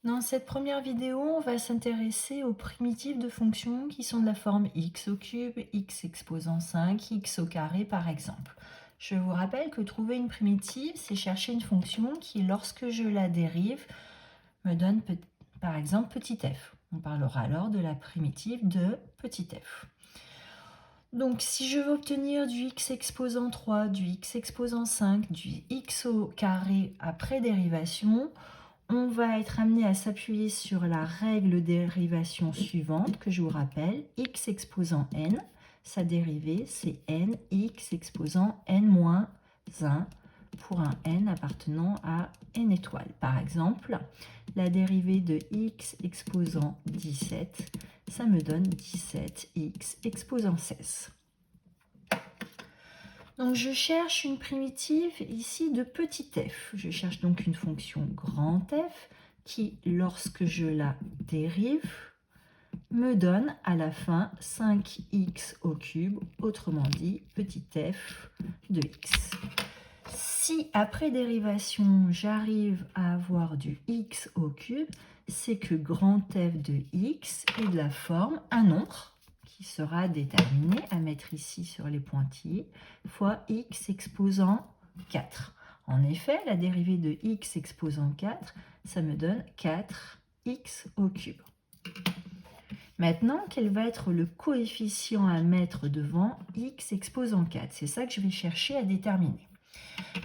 Dans cette première vidéo, on va s'intéresser aux primitives de fonctions qui sont de la forme x au cube, x exposant 5, x au carré par exemple. Je vous rappelle que trouver une primitive, c'est chercher une fonction qui, lorsque je la dérive, me donne par exemple petit f. On parlera alors de la primitive de petit f. Donc si je veux obtenir du x exposant 3, du x exposant 5, du x au carré après dérivation, on va être amené à s'appuyer sur la règle dérivation suivante que je vous rappelle, x exposant n, sa dérivée c'est n x exposant n-1 pour un n appartenant à n étoiles. Par exemple, la dérivée de x exposant 17, ça me donne 17x exposant 16. Donc je cherche une primitive ici de petit f. Je cherche donc une fonction grand F qui, lorsque je la dérive, me donne à la fin 5x au cube, autrement dit petit f de x. Si après dérivation, j'arrive à avoir du x au cube, c'est que grand F de x est de la forme un nombre qui sera déterminé à mettre ici sur les pointillés fois x exposant 4. En effet, la dérivée de x exposant 4, ça me donne 4x au cube. Maintenant, quel va être le coefficient à mettre devant x exposant 4? C'est ça que je vais chercher à déterminer.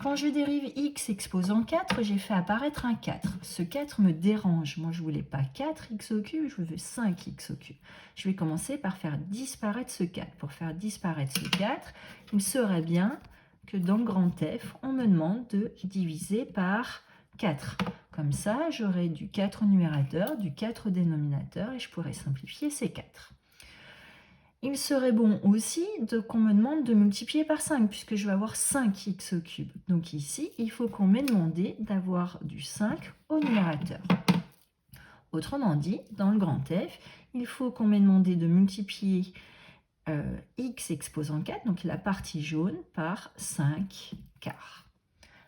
Quand je dérive x exposant 4, j'ai fait apparaître un 4. Ce 4 me dérange. Moi, je ne voulais pas 4x au cube, je veux 5x au cube. Je vais commencer par faire disparaître ce 4. Pour faire disparaître ce 4, il serait bien que dans grand F, on me demande de diviser par 4. Comme ça, j'aurai du 4 au numérateur, du 4 au dénominateur, et je pourrais simplifier ces 4. Il serait bon aussi qu'on me demande de multiplier par 5, puisque je vais avoir 5x au cube. Donc ici, il faut qu'on m'ait demandé d'avoir du 5 au numérateur. Autrement dit, dans le grand F, il faut qu'on m'ait demandé de multiplier x exposant 4, donc la partie jaune, par 5 quarts.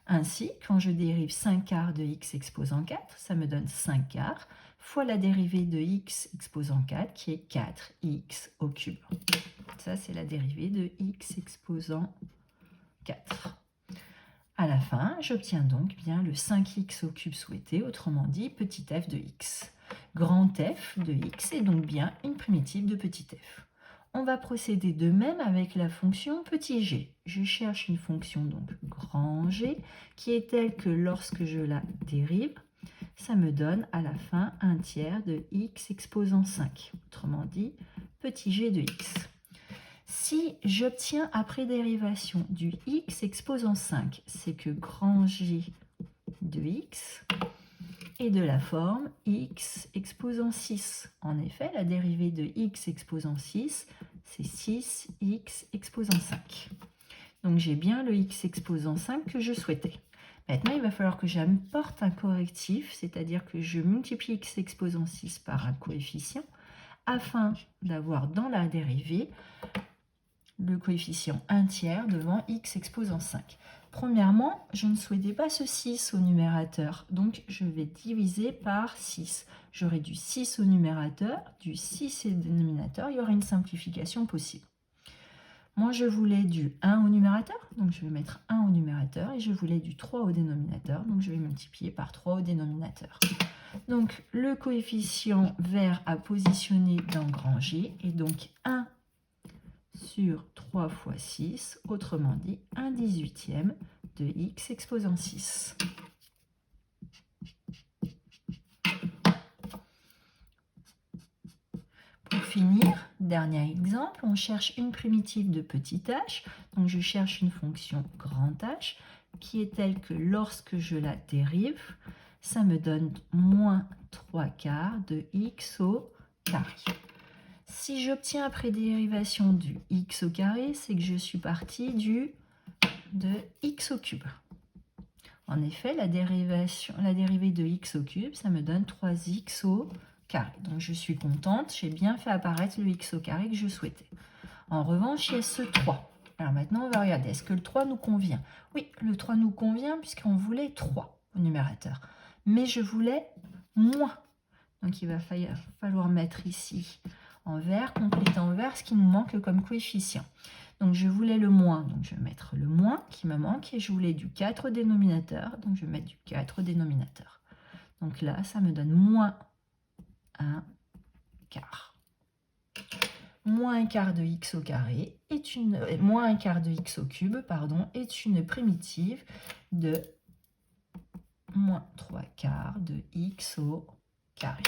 Ainsi, quand je dérive 5 quarts de x exposant 4, ça me donne 5 quarts, fois la dérivée de x exposant 4, qui est 4x au cube. Ça, c'est la dérivée de x exposant 4. À la fin, j'obtiens donc bien le 5x au cube souhaité, autrement dit petit f de x. Grand F de x est donc bien une primitive de petit f. On va procéder de même avec la fonction petit g. Je cherche une fonction donc grand g qui est telle que lorsque je la dérive, ça me donne à la fin un tiers de x exposant 5. Autrement dit, petit g de x. Si j'obtiens après dérivation du x exposant 5, c'est que grand G de x est de la forme x exposant 6. En effet, la dérivée de x exposant 6, c'est 6x exposant 5. Donc j'ai bien le x exposant 5 que je souhaitais. Maintenant, il va falloir que j'apporte un correctif, c'est-à-dire que je multiplie x exposant 6 par un coefficient, afin d'avoir dans la dérivée le coefficient 1 tiers devant x exposant 5. Premièrement, je ne souhaitais pas ce 6 au numérateur, donc je vais diviser par 6. J'aurai du 6 au numérateur, du 6 au dénominateur, il y aura une simplification possible. Moi, je voulais du 1 au numérateur, donc je vais mettre 1 au numérateur, et je voulais du 3 au dénominateur, donc je vais multiplier par 3 au dénominateur. Donc, le coefficient vert à positionner dans grand G est donc 1 sur 3 fois 6, autrement dit 1/18 de x exposant 6. Pour finir, dernier exemple, on cherche une primitive de petit h, donc je cherche une fonction grand H qui est telle que lorsque je la dérive, ça me donne moins 3 quarts de x au carré. Si j'obtiens après dérivation du x au carré, c'est que je suis parti de x au cube. En effet, la dérivée de x au cube, ça me donne 3x au carré. Donc je suis contente, j'ai bien fait apparaître le x au carré que je souhaitais. En revanche, il y a ce 3. Alors maintenant, on va regarder, est-ce que le 3 nous convient? Oui, le 3 nous convient puisqu'on voulait 3 au numérateur. Mais je voulais moins. Donc il va falloir mettre ici en vert, compléter en vert ce qui nous manque comme coefficient. Donc je voulais le moins, donc je vais mettre le moins qui me manque, et je voulais du 4 au dénominateur, donc je vais mettre du 4 au dénominateur. Donc là, ça me donne moins 1 quart. Moins 1 quart de x au carré est moins 1 quart de x au cube, pardon, est une primitive de moins 3 quarts de x au carré.